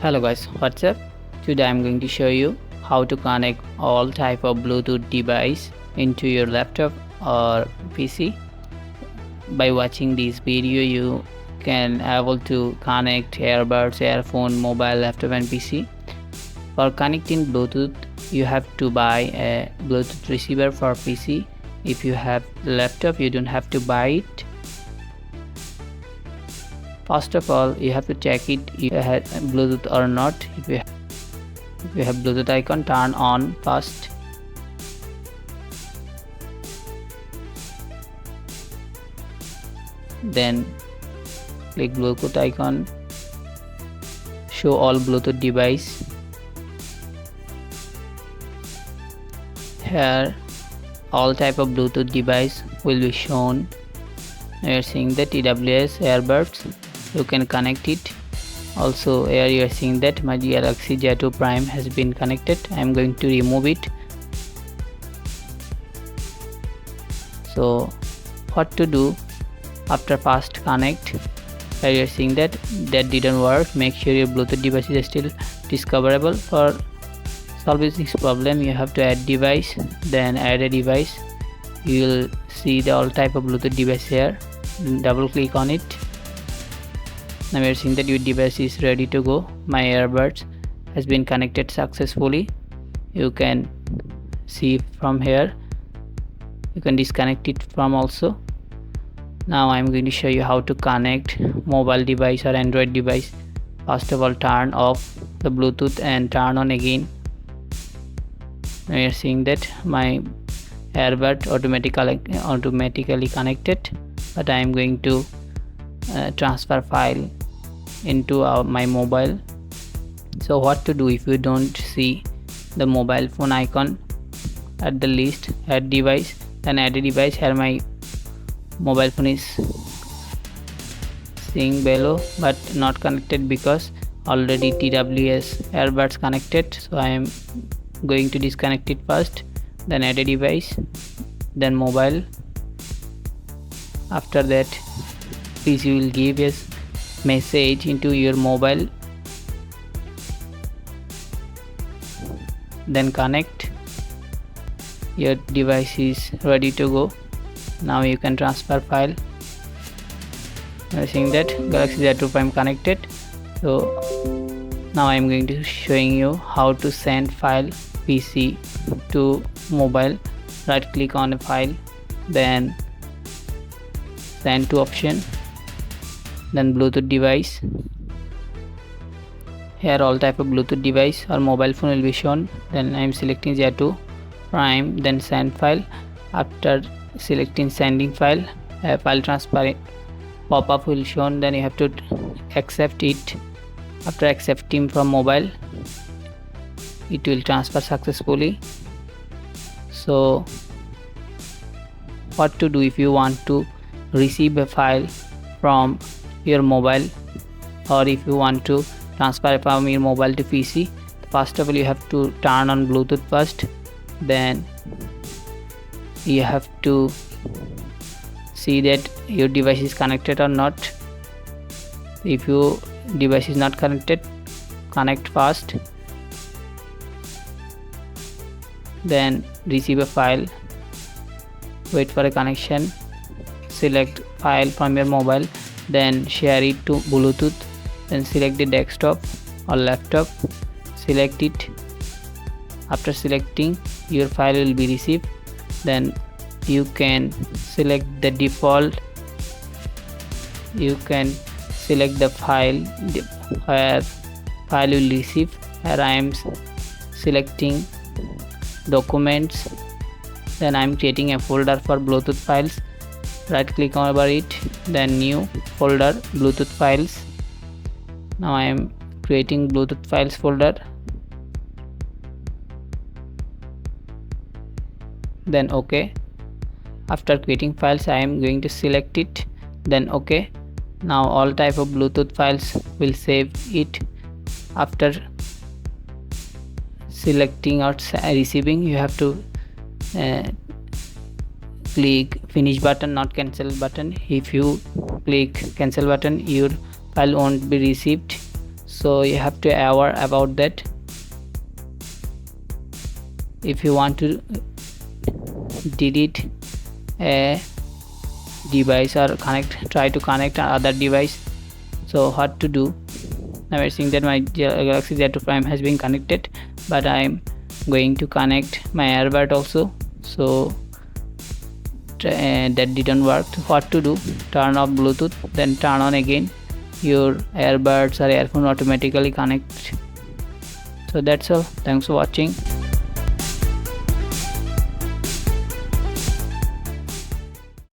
Hello guys, what's up? Today I'm going to show you how to connect all type of Bluetooth device into your laptop or PC. By watching this video you can able to connect earbuds, earphone, mobile, laptop and PC. For connecting Bluetooth you have to buy a Bluetooth receiver for PC. If you have laptop you don't have to buy it. First of all, you have to check it if you have Bluetooth or not. If you have Bluetooth icon, turn on first. Then click Bluetooth icon, show all Bluetooth device. Here all type of Bluetooth device will be shown. You are seeing the TWS earbuds. You can connect it. Also here you are seeing that my Galaxy J2 Prime has been connected. I am going to remove it. So what to do after first connect? Here you are seeing that didn't work. Make sure your Bluetooth device is still discoverable. For solving this problem you have to add device, then add a device. You will see the all type of Bluetooth device here. Double click on it. Now we are seeing that your device is ready to go. My earbuds has been connected successfully. You can see from here. You can disconnect it from also. Now I am going to show you how to connect mobile device or Android device. First of all, turn off the Bluetooth and turn on again. Now we are seeing that my earbud automatically connected, but I am going to transfer file into my mobile. So what to do if you don't see the mobile phone icon at the list? Add device, then add a device. Here my mobile phone is seeing below but not connected because already TWS earbuds connected. So I am going to disconnect it first, then add a device, then mobile. After that PC will give a message into your mobile, then connect. Your device is ready to go. Now you can transfer file. You are seeing that Galaxy J2 Prime connected. So now I am going to showing you how to send file PC to mobile. Right click on a file, then send to option, then Bluetooth device. Here all type of Bluetooth device or mobile phone will be shown. Then I am selecting J2 Prime, then send file. After selecting sending file, a file transfer pop-up will shown. Then you have to accept it. After accepting from mobile, it will transfer successfully. So what to do if you want to receive a file from your mobile, or if you want to transfer from your mobile to PC? First of all you have to turn on Bluetooth first, then you have to see that your device is connected or not. If your device is not connected, connect first, then receive a file, wait for a connection, select file from your mobile, then share it to Bluetooth, then select the desktop or laptop, select it. After selecting, your file will be received. Then you can select the default, you can select the file where file will receive. Here I am selecting documents, then I am creating a folder for Bluetooth files. Right click over it, then new folder, Bluetooth files. Now I am creating Bluetooth files folder, then OK. After creating files I am going to select it, then OK. Now all type of Bluetooth files will save it. After selecting or receiving, you have to click finish button, not cancel button. If you click cancel button, your file won't be received. so you have to aware about that. If you want to delete a device or try to connect another device, so what to do? Now we're seeing that my Galaxy Z2 Prime has been connected, but I'm going to connect my earbud also, so that didn't work. What to do? Turn off Bluetooth, then turn on again. Your earbuds or earphone automatically connect. So that's all. Thanks for watching.